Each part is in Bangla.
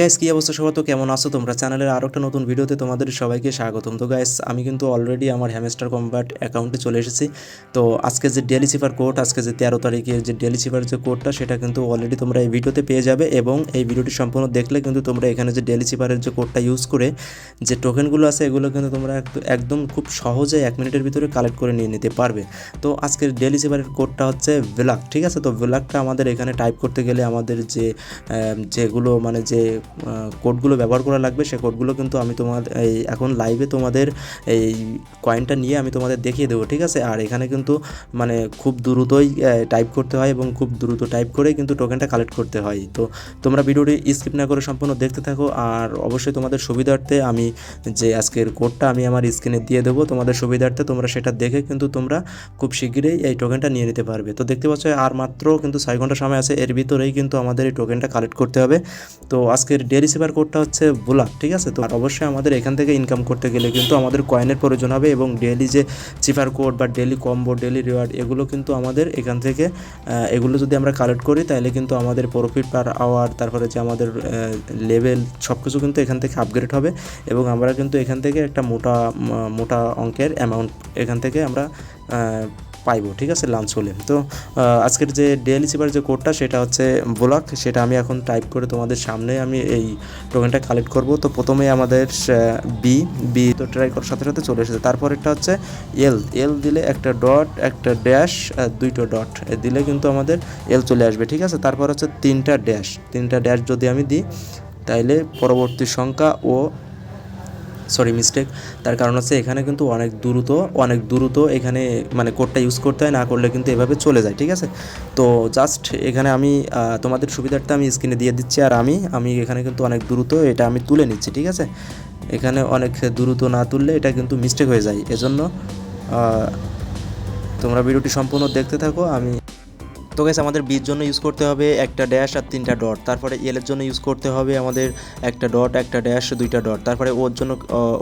গাইস কি অবস্থা সবার, তো কেমন আছো তোমরা? চ্যানেলের আরও একটা নতুন ভিডিওতে তোমাদের সবাইকে স্বাগতম। তো গাইস আমি কিন্তু অলরেডি আমার হ্যামস্টার কম্বাট অ্যাকাউন্টে চলে এসেছি। তো আজকে যে ডেলি চিপার কোড, আজকে যে 13 তারিখের যে ডেলি চিপার যে কোডটা, সেটা কিন্তু অলরেডি তোমরা এই ভিডিওতে পেয়ে যাবে। এবং এই ভিডিওটি সম্পূর্ণ দেখলে কিন্তু তোমরা এখানে যে ডেলি চিপারের যে কোডটা ইউজ করে যে টোকেনগুলো আছে, এগুলো কিন্তু তোমরা একদম খুব সহজে 1 মিনিটের ভিতরে কালেক্ট করে নিয়ে নিতে পারবে। তো আজকের ডেলি চিপারের কোডটা হচ্ছে ভ্লাগ, ঠিক আছে? তো ভ্লাগটা আমাদের এখানে টাইপ করতে গেলে আমাদের যেগুলো মানে যে কোডগুলো ব্যবহার করা লাগবে, সে কোডগুলো কিন্তু আমি তোমাদের এখন লাইভে তোমাদের এই কয়েনটা নিয়ে আমি তোমাদের দেখিয়ে দেবো, ঠিক আছে? আর এখানে কিন্তু মানে খুব দ্রুতই টাইপ করতে হয় এবং খুব দ্রুত টাইপ করেই কিন্তু টোকেনটা কালেক্ট করতে হয়। তো তোমরা ভিডিওটি স্কিপ না করে সম্পূর্ণ দেখতে থাকো। আর অবশ্যই তোমাদের সুবিধার্থে আমি যে আজকের কোডটা আমি আমার স্ক্রিনে দিয়ে দেবো, তোমাদের সুবিধার্থে তোমরা সেটা দেখে কিন্তু তোমরা খুব শীঘ্রই এই টোকেনটা নিয়ে নিতে পারবে। তো দেখতে পাচ্ছ আর মাত্র কিন্তু 6 ঘন্টা সময় আছে, এর ভিতরেই কিন্তু আমাদের এই টোকেনটা কালেক্ট করতে হবে। তো আজকের ডেলি চিপার কোডটা হচ্ছে ভ্লাগ, ঠিক আছে? তো আর অবশ্যই আমাদের এখান থেকে ইনকাম করতে গেলে কিন্তু আমাদের কয়েনের প্রয়োজন হবে, এবং ডেলি যে চিপার কোড বা ডেলি কম্বো, ডেলি রিওয়ার্ড, এগুলো কিন্তু আমাদের এখান থেকে এগুলো যদি আমরা কালেক্ট করি তাহলে কিন্তু আমাদের প্রফিট পার আওয়ার, তারপরে যে আমাদের লেভেল, সব কিছু কিন্তু এখান থেকে আপগ্রেড হবে। এবং আমরা কিন্তু এখান থেকে একটা মোটা অঙ্কের অ্যামাউন্ট এখান থেকে আমরা পাইবো, ঠিক আছে, লাঞ্চ হলে। তো আজকের যে ডেলি চিপার যে কোডটা, সেটা হচ্ছে ভ্লাগ, সেটা আমি এখন টাইপ করে তোমাদের সামনে আমি এই টোকেনটা কালেক্ট করব। তো প্রথমে আমাদের বি বি তো ট্রাই করার সাথে সাথে চলে এসেছে। তারপর একটা হচ্ছে এল এল দিলে একটা ডট, একটা ড্যাশ, দুইটো ডট দিলে কিন্তু আমাদের এল চলে আসবে, ঠিক আছে? তারপর হচ্ছে তিনটা ড্যাশ যদি আমি দিই, তাইলে পরবর্তী সংখ্যা ও মিস্টেক, তার কারণ হচ্ছে এখানে কিন্তু অনেক দ্রুত এখানে মানে কোডটা ইউজ করতে হয়, না করলে কিন্তু এভাবে চলে যায়, ঠিক আছে? তো জাস্ট এখানে আমি তোমাদের সুবিধার্থে আমি স্ক্রিনে দিয়ে দিচ্ছি। আর আমি এখানে কিন্তু অনেক দ্রুত এটা আমি তুলে নিচ্ছি, ঠিক আছে? এখানে অনেক দ্রুত না তুললে এটা কিন্তু মিস্টেক হয়ে যায়, এজন্য তোমরা ভিডিওটি সম্পূর্ণ দেখতে থাকো। তো গাইস আমাদের বির জন্য ইউজ করতে হবে একটা ড্যাশ আর তিনটা ডট। তারপরে এল এর জন্য ইউজ করতে হবে আমাদের একটা ডট, একটা ড্যাশ, দুইটা ডট। তারপরে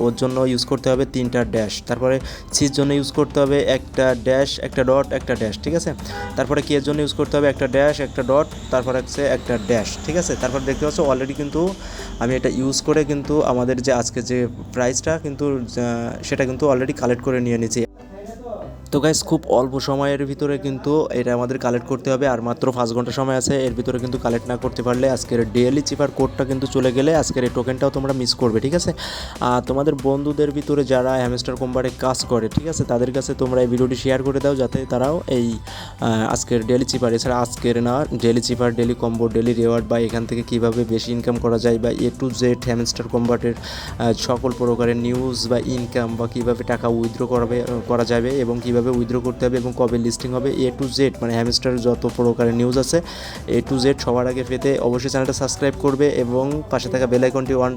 ওর জন্য ইউজ করতে হবে তিনটা ড্যাশ। তারপরে সির জন্য ইউজ করতে হবে একটা ড্যাশ, একটা ডট, একটা ড্যাশ, ঠিক আছে? তারপরে কে এর জন্য ইউজ করতে হবে একটা ড্যাশ, একটা ডট, তারপরে হচ্ছে একটা ড্যাশ, ঠিক আছে? তারপর দেখতে পাচ্ছ অলরেডি কিন্তু আমি এটা ইউজ করে কিন্তু আমাদের যে আজকে যে প্রাইসটা কিন্তু সেটা কিন্তু অলরেডি কালেক্ট করে নিয়ে নিয়েছি। তো গাইস খুব অল্প সময়ের ভিতরে কিন্তু এটা আমাদের কালেক্ট করতে হবে, আর মাত্র 5 ঘন্টা সময় আছে। এর ভিতরে কিন্তু কালেক্ট না করতে পারলে আজকের ডেইলি চিপার কোডটা কিন্তু চলে গেলে আজকের এই টোকেনটাও তোমরা মিস করবে, ঠিক আছে? আর তোমাদের বন্ধুদের ভিতরে যারা হ্যামস্টার কোম্পারে কাজ করে, ঠিক আছে, তাদের কাছে তোমরা এই ভিডিওটি শেয়ার করে দাও, যাতে তারাও এই আজকের ডেইলি চিপার, এছাড়া আজকের না, ডেইলি চিপার, ডেইলি কম্বো, ডেইলি রিওয়ার্ড, বা এখান থেকে কীভাবে বেশি ইনকাম করা যায়, বা এ টু জেড হ্যামস্টার কোম্পাটের সকল প্রকারের নিউজ বা ইনকাম, বা কীভাবে টাকা উইথড্র করা যাবে, এবং কীভাবে উইথড্র করতে হবে, এবং কবে লিস্টিং হবে, এ টু জেড মানে হ্যামস্টারের যত প্রকারের নিউজ আছে এ টু জেড সবার আগে পেতে অবশ্যই চ্যানেলটা সাবস্ক্রাইব করবে এবং পাশে থাকা বেল আইকনটি অন